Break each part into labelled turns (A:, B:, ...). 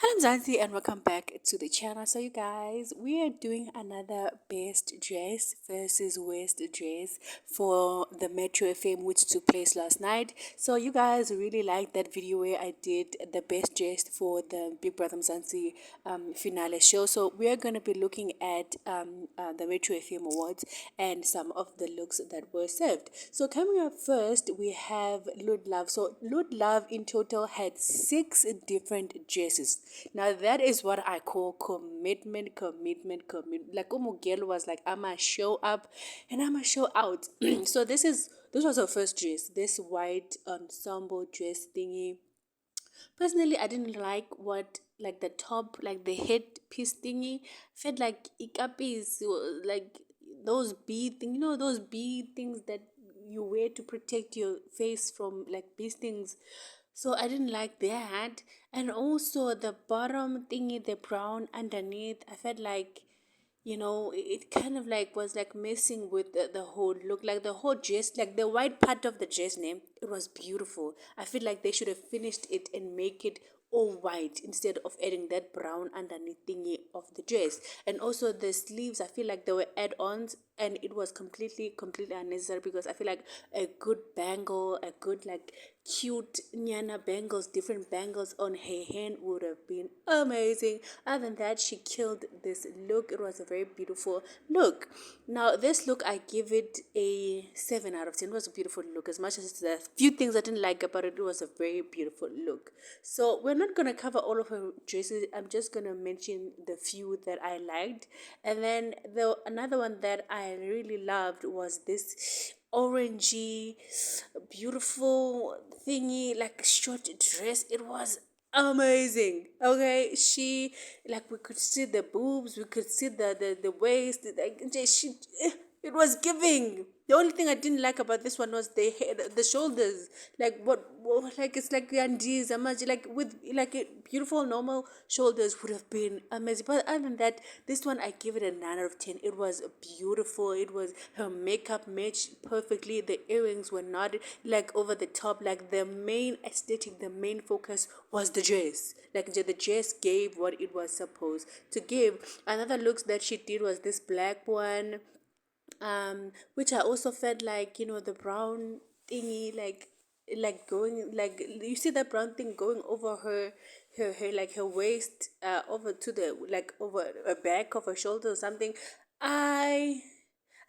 A: Hello Zanzi and welcome back to the channel. So you guys, we are doing another best dress versus worst dress for the Metro FM which took place last night. So you guys really liked that video where I did the best dress for the Big Brother Mzansi finale show. So we are going to be looking at the Metro FM awards and some of the looks that were served. So coming up first, we have Lud Love. So Lud Love in total had 6 different dresses. Now that is what I call commitment. Like Umugel was like, I'ma show up and I'ma show out. So this was her first dress, this white ensemble dress thingy. Personally, I didn't like what like the top, like the head piece thingy. Felt like ikapis, like those bee thing, those bee things that you wear to protect your face from like bee stings. So I didn't like that. And also the bottom thingy, the brown underneath, I felt like it kind of like was like messing with the whole look, like the whole dress, like the white part of the dress name. It was beautiful. I feel like they should have finished it and make it all white instead of adding that brown underneath thingy of the dress. And also the sleeves, I feel like they were add-ons and it was completely unnecessary, because I feel like a good bangle, a good like cute nyana bangles, different bangles on her hand would have been amazing. Other than that, she killed this look. It was a very beautiful look. Now this look, I give it a 7 out of 10. It was a beautiful look. As much as the few things I didn't like about it, it was a very beautiful look. So we're not gonna cover all of her dresses. I'm just gonna mention the few that I liked. And then the another one that I really loved was this orangey beautiful thingy, like short dress. It was amazing. Okay, she, like, we could see the boobs, we could see the waist, like she, it was giving. The only thing I didn't like about this one was the head, the shoulders. Like what like it's like Yandi's imagine, like with like a beautiful normal shoulders would have been amazing. But other than that, this one I give it a 9 out of 10. It was beautiful. It was, her makeup matched perfectly. The earrings were not like over the top. Like the main aesthetic, the main focus was the dress. Like the dress gave what it was supposed to give. Another looks that she did was this black one, which I also felt like, the brown thingy, like going, like you see that brown thing going over her like her waist, over to the, like over her back of her shoulder or something. I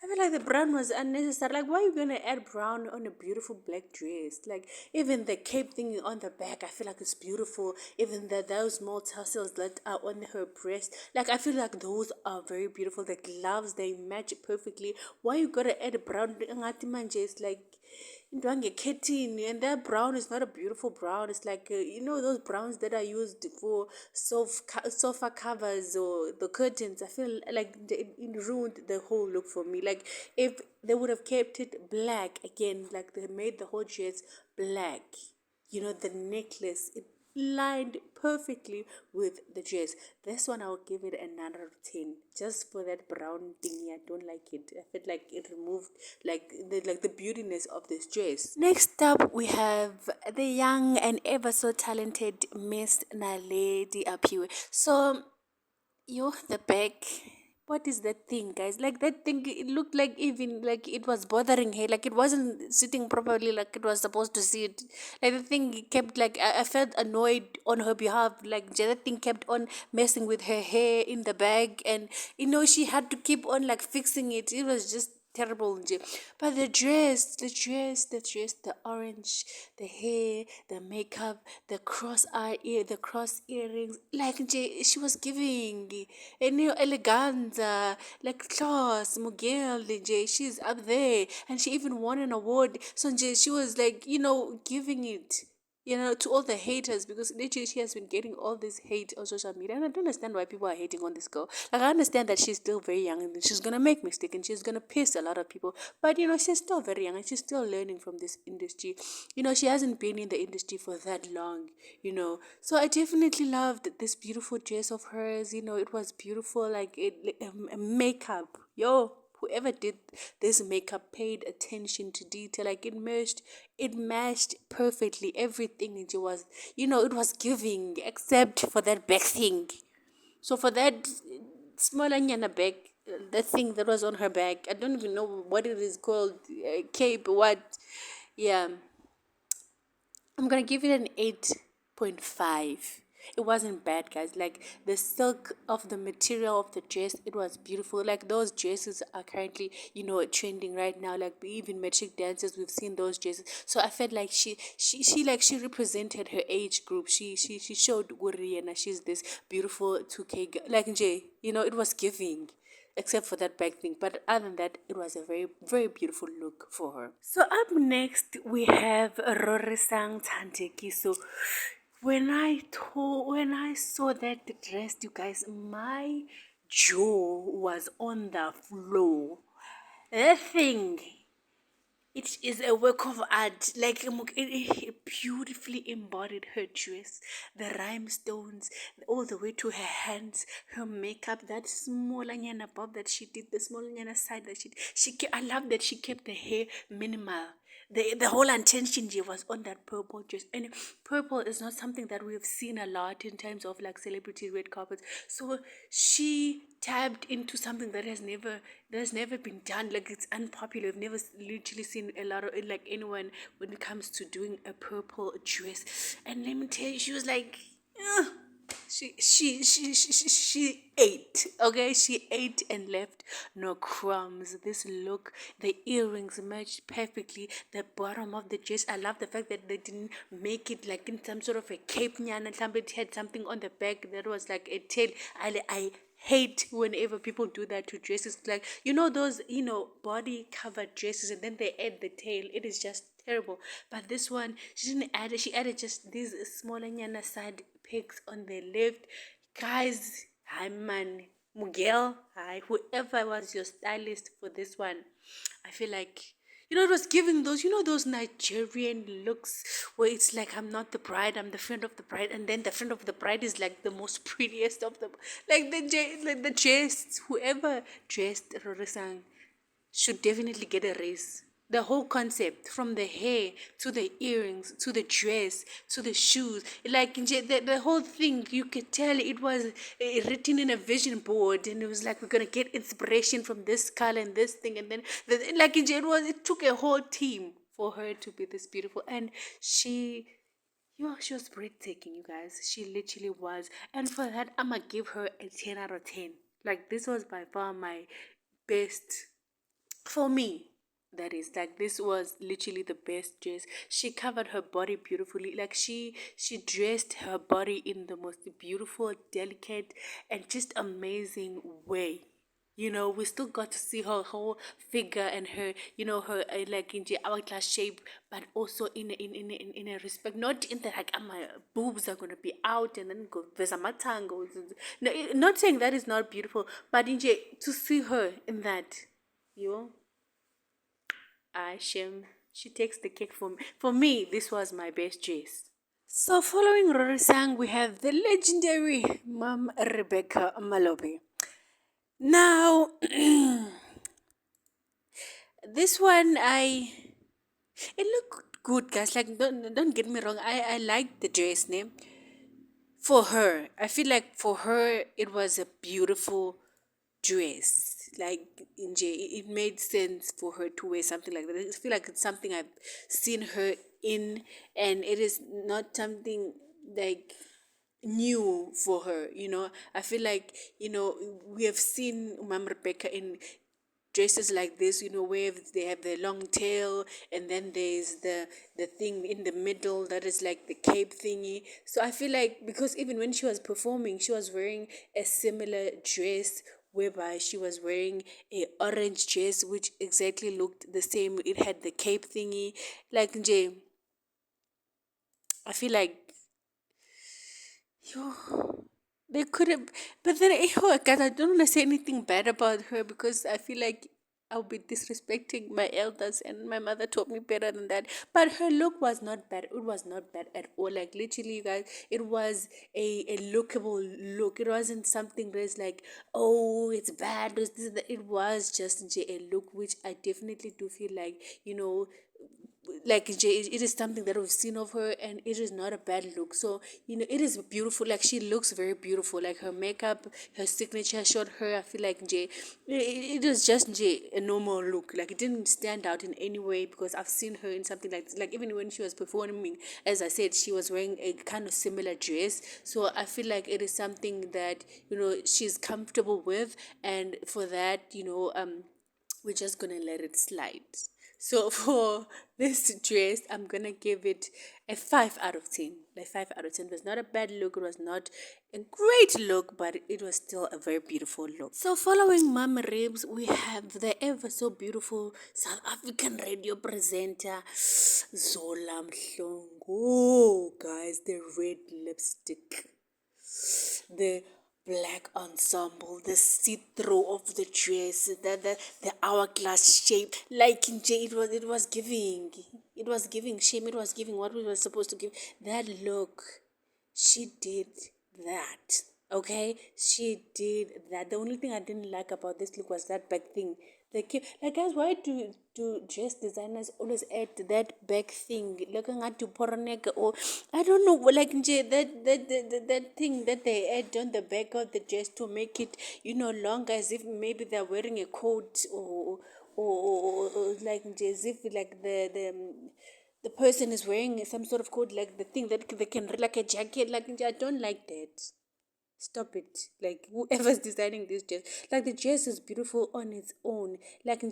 A: feel like the brown was unnecessary. Like, why are you gonna add brown on a beautiful black dress? Like, even the cape thing on the back, I feel like it's beautiful. Even those small tassels that are on her breast, like I feel like those are very beautiful. The gloves, they match perfectly. Why you gotta add brown? Ngathi manje it's like into and that brown is not a beautiful brown. It's like, those browns that are used for sofa covers or the curtains. I feel like it ruined the whole look for me. Like, if they would have kept it black again, like they made the whole dress black, the necklace, it lined perfectly with the dress. This one I'll give it a 9 out of 10. Just for that brown thingy, I don't like it. I felt like it removed like the beautiness of this dress. Next up, we have the young and ever so talented Miss Naledi up here. So you, the back. What is that thing, guys? Like that thing, it looked like even like it was bothering her. Like it wasn't sitting properly, like it was supposed to sit. Like the thing kept like I felt annoyed on her behalf. Like the other thing kept on messing with her hair in the bag, and she had to keep on like fixing it. It was just terrible nje. But the dress, the orange, the hair, the makeup, the the cross earrings, like nje, she was giving a new eleganza, like class, Miguel nje, she's up there, and she even won an award. So nje, she was like, giving it, to all the haters, because literally she has been getting all this hate on social media, and I don't understand why people are hating on this girl. Like, I understand that she's still very young and she's gonna make mistakes and she's gonna piss a lot of people, but she's still very young and she's still learning from this industry. She hasn't been in the industry for that long. So I definitely loved this beautiful dress of hers. It was beautiful, like it, makeup, yo. whoever did this makeup paid attention to detail. Like it matched perfectly everything. It was, it was giving, except for that back thing. So for that small anyana bag, that thing that was on her back, I don't even know what it is called, cape, what? Yeah, I'm gonna give it an 8.5. It wasn't bad, guys. Like the silk of the material of the dress, it was beautiful. Like those dresses are currently, trending right now. Like even metric dancers, we've seen those dresses. So I felt like she represented her age group. She showed Uriana she's this beautiful 2K girl. Like Jay, it was giving, except for that back thing. But other than that, it was a very, very beautiful look for her. So up next we have Rorisang Tanteki. So when I saw that dress, you guys, my jaw was on the floor. That thing, it is a work of art. Like it beautifully embodied her dress, the rhinestones, all the way to her hands, her makeup, that small nyana bob that she did, the small nyana side that I love that she kept the hair minimal. The whole attention she was on that purple dress, and purple is not something that we've seen a lot in terms of like celebrity red carpets. So she tapped into something that has never been done. Like it's unpopular. I've never literally seen a lot of like anyone when it comes to doing a purple dress. And let me tell you, she was like, "Ugh." She ate. Okay, she ate and left no crumbs. This look, the earrings matched perfectly. The bottom of the dress, I love the fact that they didn't make it like in some sort of a cape nyan, and somebody had something on the back that was like a tail. I hate whenever people do that to dresses, like those body covered dresses, and then they add the tail. It is just terrible. But this one, she didn't add it. She added just these smaller nyana side pegs on the left. Guys, hi man, Miguel, hi, whoever was your stylist for this one, I feel like it was giving those Nigerian looks where it's like, I'm not the bride, I'm the friend of the bride, and then the friend of the bride is like the most prettiest of them. Like the dress, whoever dressed Rorisang should definitely get a raise. The whole concept, from the hair to the earrings to the dress to the shoes, like the whole thing, you could tell it was written in a vision board, and it was like, we're gonna get inspiration from this color and this thing, and then it took a whole team for her to be this beautiful, and she was breathtaking, you guys. She literally was, and for that, I'ma give her a 10 out of 10. Like this was by far my best for me. That is, like, this was literally the best dress. She covered her body beautifully. Like she dressed her body in the most beautiful, delicate, and just amazing way. We still got to see her whole figure and her, her like in the hourglass shape, but also in a respect, not in the like, my boobs are gonna be out and then go vesamatango. No, not saying that is not beautiful, but to see her in that, you Shem, she takes the cake for me. For me, this was my best dress. So following Rory Sang, we have the legendary Mom Rebecca Malope. Now, this one it looked good, guys. Like don't get me wrong. I like the dress name for her. I feel like for her it was a beautiful dress. Like it made sense for her to wear something like that. I feel like it's something I've seen her in, and it is not something like new for her. I feel like we have seen Mom Rebecca in dresses like this, where they have the long tail, and then there's the thing in the middle that is like the cape thingy. So I feel like, because even when she was performing, she was wearing a similar dress, whereby she was wearing a orange dress which exactly looked the same. It had the cape thingy. Like Jay, I feel like, yo, they could have, but then, guys, I don't want to say anything bad about her, because I feel like I'll be disrespecting my elders, and my mother taught me better than that. But her look was not bad. It was not bad at all. Like literally, you guys, it was a lookable look. It wasn't something that's like, oh, it's bad. It was just a look which I definitely do feel like, like it is something that we've seen of her, and it is not a bad look. So it is beautiful. Like she looks very beautiful. Like her makeup, her signature showed her. I feel like it is just a normal look. Like it didn't stand out in any way, because I've seen her in something like even when she was performing, as I said, she was wearing a kind of similar dress. So I feel like it is something that she's comfortable with, and for that, we're just gonna let it slide. So for this dress, I'm gonna give it a 5 out of 10. Like 5 out of 10. It was not a bad look. It was not a great look, but it was still a very beautiful look. So following Mama Ribs, we have the ever so beautiful South African radio presenter Zolam Long. Oh, guys, the red lipstick, the black ensemble, the see-through of the dress, the hourglass shape. Like in J, it was giving shame. It was giving what we were supposed to give. That look, she did that. Okay, she did that. The only thing I didn't like about this look was that back thing. Like, guys, why do dress designers always add that back thing? Looking at to pornek, or I don't know, like that thing that they add on the back of the dress to make it longer, as if maybe they're wearing a coat, or like as if like the person is wearing some sort of coat, like the thing that they can like a jacket. Like I don't like that. Stop it. Like whoever's designing this dress, like the dress is beautiful on its own. Like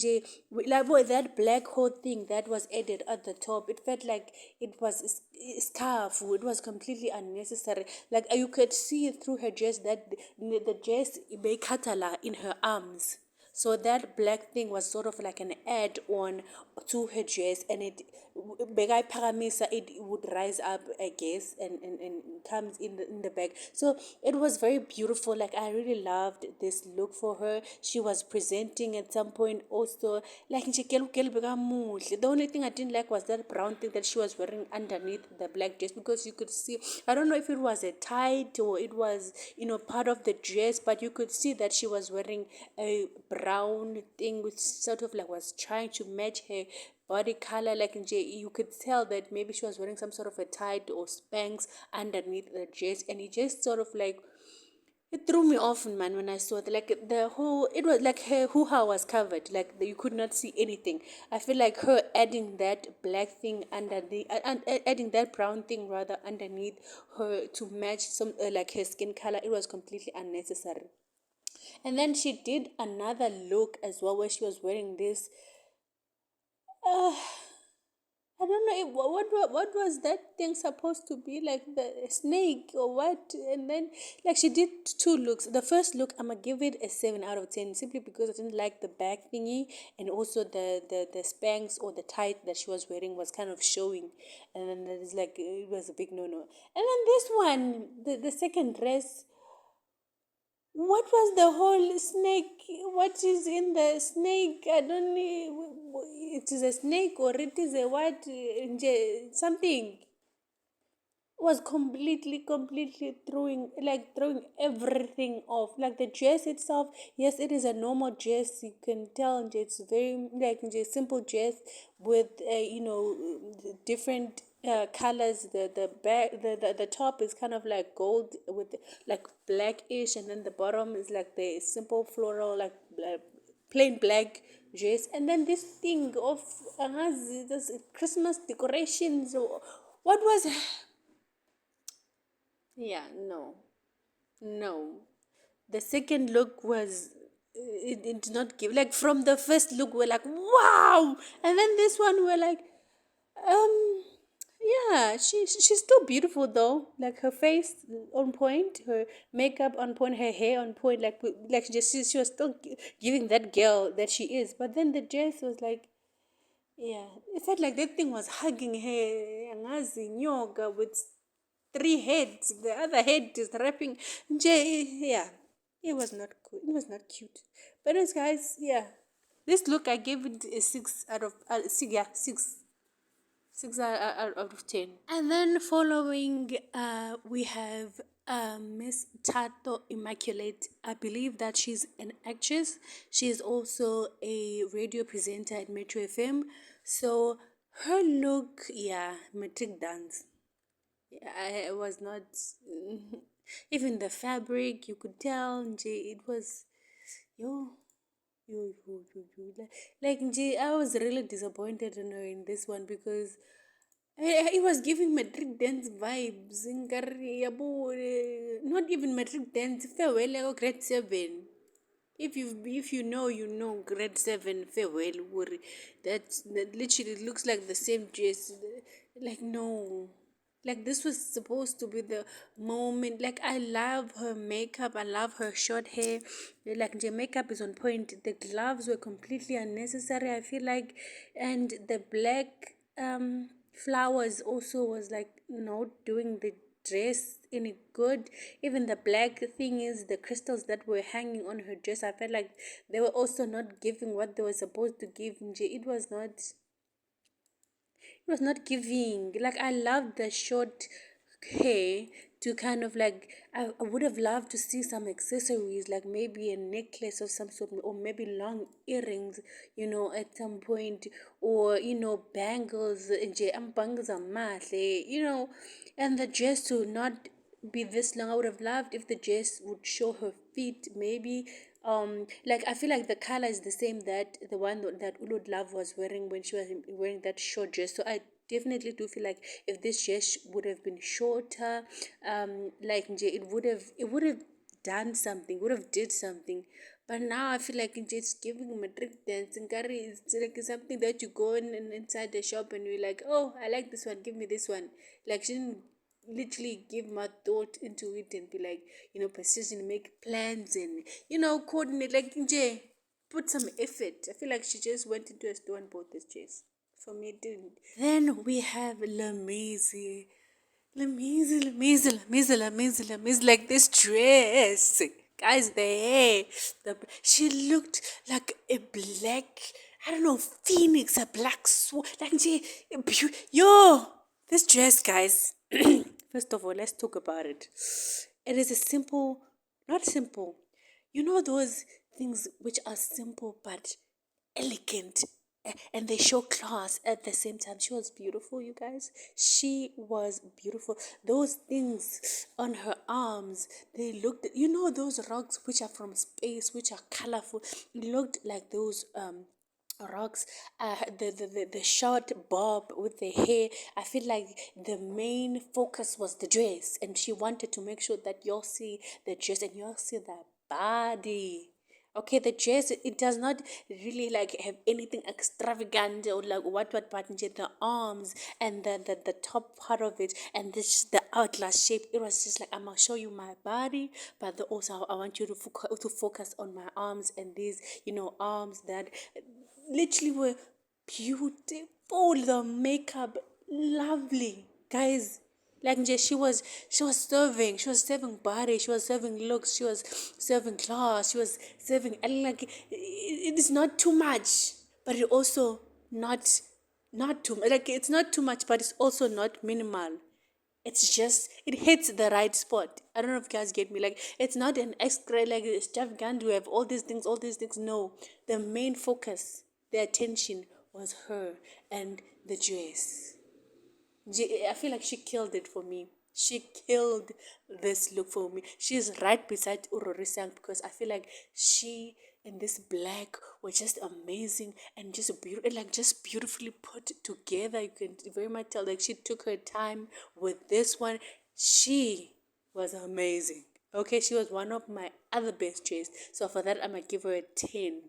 A: like boy, that black whole thing that was added at the top, it felt like it was a scarf. It was completely unnecessary. Like you could see through her dress that the dress may katala in her arms. So that black thing was sort of like an add-on to her dress, and Begai Paramisa, it would rise up, I guess, and comes in the back. So it was very beautiful. Like I really loved this look for her. She was presenting at some point also. Like the only thing I didn't like was that brown thing that she was wearing underneath the black dress, because you could see, I don't know if it was a tight or it was part of the dress, but you could see that she was wearing a brown thing which sort of like was trying to match her body color. Like you could tell that maybe she was wearing some sort of a tight or spanks underneath the dress, and it just sort of like it threw me off, man, when I saw it. Like the whole, it was like her hoo-ha was covered, like you could not see anything. I feel like her adding that black thing under adding that brown thing rather underneath her to match some like her skin color, it was completely unnecessary. And then she did another look as well, where she was wearing this. Uh, I don't know what was that thing supposed to be, like the snake or what. And then like she did two looks. The first look, I'm gonna give it a 7 out of 10, simply because I didn't like the back thingy, and also the spanks or the tight that she was wearing was kind of showing, and then it's like it was a big no. And then this one, the second dress, what was the whole snake? What is in the snake? I don't know. It is a snake or it is a what? Something was completely throwing everything off. Like the dress itself, yes, it is a normal dress. You can tell it's very like just simple dress with different colors. The back, the top is kind of like gold with like blackish, and then the bottom is like the simple floral, like plain black dress. And then this thing of this Christmas decorations. What was Yeah, no, no. The second look was, it did not give, like from the first look we're like wow, and then this one we're like um yeah, she's still beautiful though. Like her face on point, her makeup on point, her hair on point. Like she was still giving that girl that she is. But then the dress was like, yeah, it felt like that thing was hugging her, angazi nyoka with three heads. The other head is wrapping. Yeah, it was not good. It was not cute. But anyways, guys, yeah, This look, I gave it a 6 out of 6. Yeah, 6 out of 10. And then following, we have Miss Tato Immaculate. I believe that she's an actress. She is also a radio presenter at Metro FM. So her look, yeah, metric dance. I was not even the fabric. You could tell, it was yo. Like, I was really disappointed in her in this one because it was giving metric dance vibes. Not even metric dance. Farewell, like grade 7. If you know, you know, grade 7 farewell. That literally looks like the same dress. Like, no. Like, this was supposed to be the moment. Like, I love her makeup, I love her short hair. Like, the makeup is on point. The gloves were completely unnecessary, I feel like. And the black flowers also was like not doing the dress any good. Even the black thing is the crystals that were hanging on her dress, I felt like they were also not giving what they were supposed to give. It was not giving. Like, I loved the short hair to kind of like, I would have loved to see some accessories, like maybe a necklace of some sort, or maybe long earrings, at some point, or bangles. Nje, bangles are mahle, and the dress to not be this long. I would have loved if the dress would show her feet, maybe. Like, I feel like the color is the same, that the one that Ulud Love was wearing when she was wearing that short dress. So I definitely do feel like if this dress would have been shorter, like it would have done something, would have did something. But now I feel like it's giving metric dance and carry is like something that you go in and inside the shop and you're like, oh, I like this one, give me this one. Like, she didn't literally give my thought into it and be like, precision, make plans and coordinate. Like, put some effort. I feel like she just went into a store and bought this dress. For me, it didn't. Then we have Lamezi. Lamezi, like this dress. Guys, the hair. She looked like a black, I don't know, phoenix, a black swan. Like, yo, this dress, guys. First of all, let's talk about it. It is a simple, not simple. You know those things which are simple but elegant, and they show class at the same time. She was beautiful, you guys. She was beautiful. Those things on her arms, they looked, those rocks which are from space, which are colorful. It looked like those rocks. The short bob with the hair, I feel like the main focus was the dress, and she wanted to make sure that y'all see the dress and y'all see the body. Okay, the dress, it does not really like have anything extravagant or like what part. The arms and the top part of it, and this the hourglass shape. It was just like, I'm gonna show you my body, but also I want you to focus on my arms, and these arms that literally were beautiful. The makeup, lovely, guys. Like, she was serving body, she was serving looks, she was serving class, she was serving, and like, it is not too much, but it also not too much. Like, it's not too much, but it's also not minimal. It's just, it hits the right spot. I don't know if you guys get me. Like, it's not an extra like extravagant. We have all these things. No, the main focus, the attention was her and the dress. I feel like she killed it for me. She killed this look for me. She's right beside Urori Sang, because I feel like she and this black were just amazing and just beautiful, like just beautifully put together. You can very much tell, like, she took her time with this one. She was amazing. Okay, she was one of my other best chase. So for that, I'm gonna give her a 10.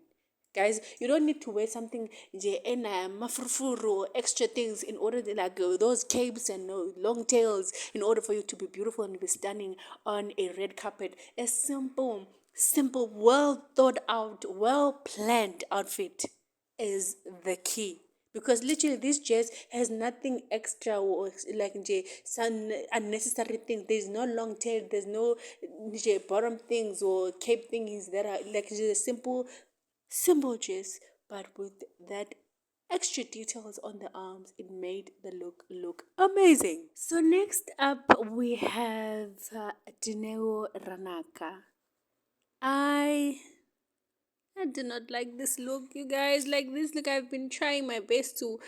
A: Guys, you don't need to wear something mafurfuru, extra things in order to, like, those capes and long tails, in order for you to be beautiful and be stunning on a red carpet. A simple, well thought out, well planned outfit is the key. Because literally this dress has nothing extra, or like some unnecessary things. There's no long tail, there's no bottom things or cape things that are like just simple dress, but with that extra details on the arms, it made the look amazing. So next up we have Dineo Ranaka. I I do not like this look, you guys. Like this look, I've been trying my best to,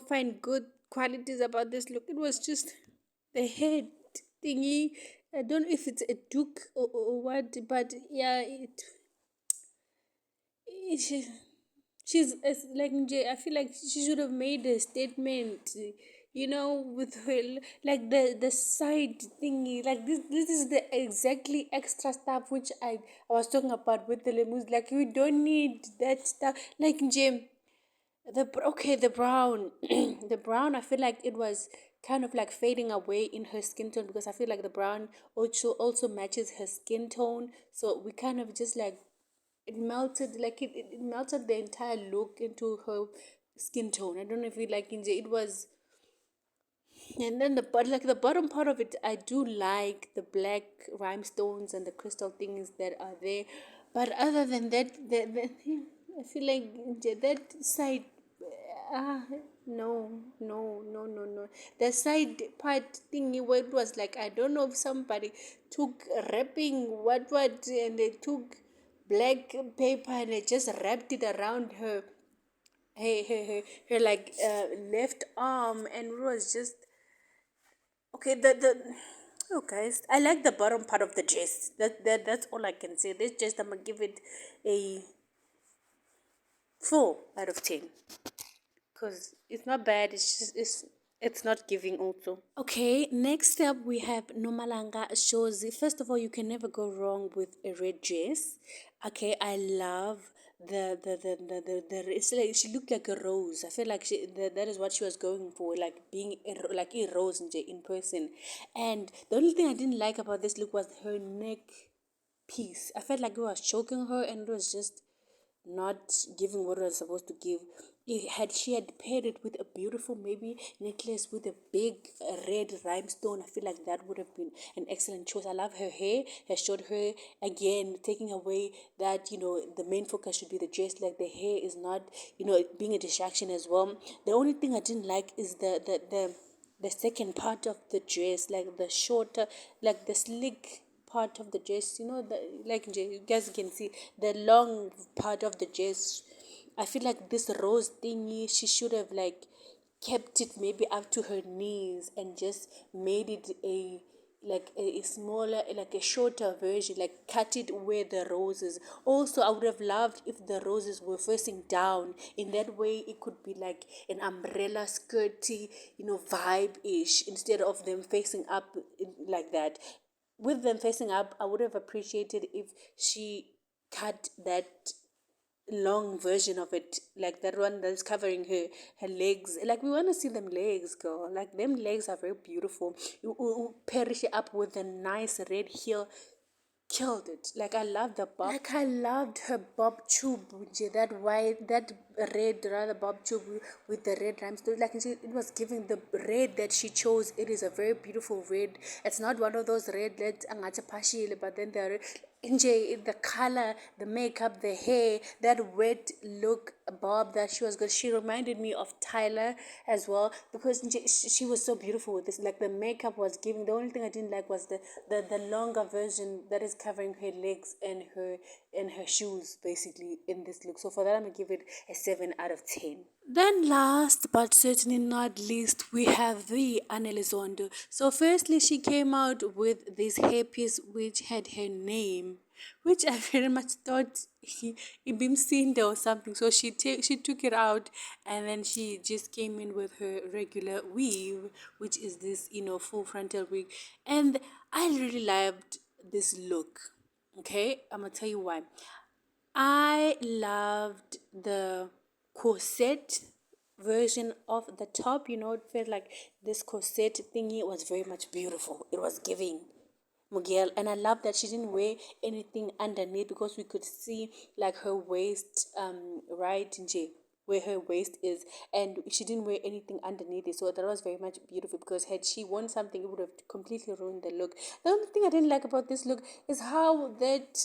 A: find good qualities about this look. It was just the head thingy. I don't know if it's a duke or what, but yeah, it like I feel like she should have made a statement, with her like the side thingy. Like this is the exactly extra stuff which I was talking about with the lemons. Like we don't need that stuff. Like Jim, the brown, the brown. I feel like it was kind of like fading away in her skin tone because I feel like the brown also matches her skin tone. So we kind of just like it melted like it melted the entire look into her skin tone. I don't know if you like Inje. It was, and then the bottom part of it, I do like the black rhinestones and the crystal things that are there. But other than that, I feel like Inje, that side, ah, no. The side part thingy where it was like I don't know if somebody took wrapping what and they took black paper and they just wrapped it around her like left arm, and it was just okay. The oh guys, I like the bottom part of the dress. That's all I can say. This dress, I'm gonna give it a 4 out of 10 because it's not bad. It's just it's not giving also. Okay, next up we have Nomalanga shows. First of all, you can never go wrong with a red dress. Okay, I love it's like she looked like a rose. I feel like that is what she was going for, like being like a rose in person. And the only thing I didn't like about this look was her neck piece. I felt like it was choking her, and it was just not giving what it was supposed to give. She had paired it with a beautiful maybe necklace with a big red rhinestone, I feel like that would have been an excellent choice. I love her hair, her short hair. Again, taking away that the main focus should be the dress. Like the hair is not being a distraction as well. The only thing I didn't like is the second part of the dress, like the shorter, like the slick part of the dress, like you guys can see the long part of the dress. I feel like this rose thingy, she should have like kept it maybe up to her knees and just made it a smaller, like a shorter version, like cut it where the roses. Also, I would have loved if the roses were facing down. In that way, it could be like an umbrella skirty, vibe ish, instead of them facing up like that. With them facing up, I would have appreciated if she cut that long version of it, like that one that's covering her legs. Like we want to see them legs, girl. Like them legs are very beautiful. You perish it up with a nice red heel. Killed it. Like I love the bob. Like I loved her bob tube, that white, that red rather bob tube with the red rhinestones. Like it was giving the red that she chose. It is a very beautiful red. It's not one of those red that angacha pashile, but then the the color, the makeup, the hair, that wet look bob that she was good. She reminded me of Tyler as well because she was so beautiful with this. Like the makeup was giving. The only thing I didn't like was the longer version that is covering her legs and her shoes basically in this look. So for that, I'm gonna give it a 7 out of 10. Then last but certainly not least, we have the Anelizondo. So firstly, she came out with this hairpiece which had her name, which I very much thought it been seen there or something. So she took it out and then she just came in with her regular weave, which is this full frontal wig, and I really loved this look. Okay, I'm gonna tell you why. I loved the corset version of the top. It felt like this corset thingy was very much beautiful. It was giving Miguel, and I love that she didn't wear anything underneath because we could see like her waist, right in J, where her waist is, and she didn't wear anything underneath it. So that was very much beautiful because had she worn something, it would have completely ruined the look. The only thing I didn't like about this look is how that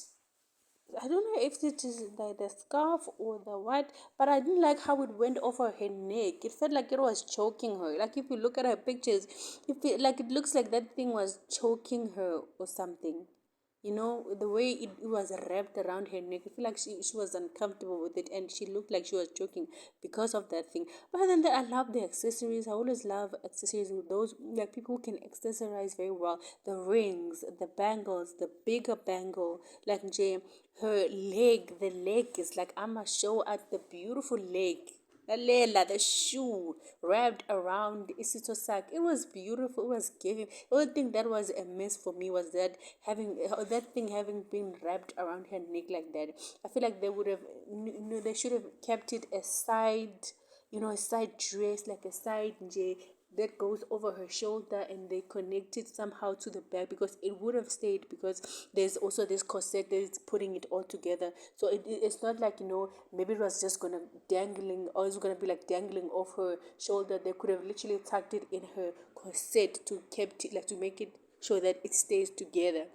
A: I don't know if it is the scarf or the what, but I didn't like how it went over her neck. It felt like it was choking her. Like if you look at her pictures, it looks like that thing was choking her or something. You know, the way it was wrapped around her neck, I feel like she was uncomfortable with it and she looked like she was choking because of that thing. But other than that, I love the accessories. I always love accessories with those, like people who can accessorize very well. The rings, the bangles, the bigger bangle, like Jay, the leg is like, I'ma show at the beautiful leg. Lalela, the shoe wrapped around Isitosak. It was beautiful. It was giving. The only thing that was a miss for me was that thing having been wrapped around her neck like that. I feel like they would have, they should have kept it aside, a side dress, like a side J that goes over her shoulder and they connect it somehow to the back because it would have stayed because there's also this corset that is putting it all together. So it's not like, maybe it was just gonna dangling or it's gonna be like dangling off her shoulder. They could have literally tucked it in her corset to kept it, like to make it sure that it stays together,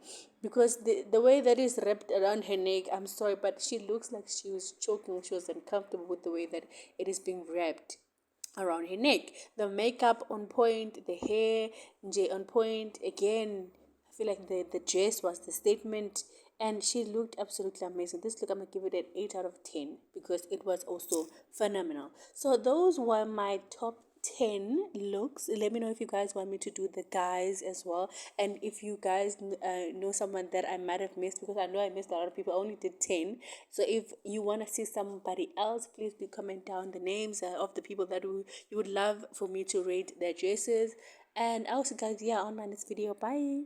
A: because the way that is wrapped around her neck, I'm sorry, but she looks like she was choking. She was uncomfortable with the way that it is being wrapped around her neck. The makeup on point, the hair on point. Again, I feel like the dress was the statement, and she looked absolutely amazing. This look, I'm gonna give it an 8 out of 10 because it was also phenomenal. So those were my top 10 looks. Let me know if you guys want me to do the guys as well, and if you guys know someone that I might have missed, because I know I missed a lot of people. I only did 10. So if you want to see somebody else, please do comment down the names of the people that you would love for me to rate their dresses. And also guys, yeah, on my next video. Bye.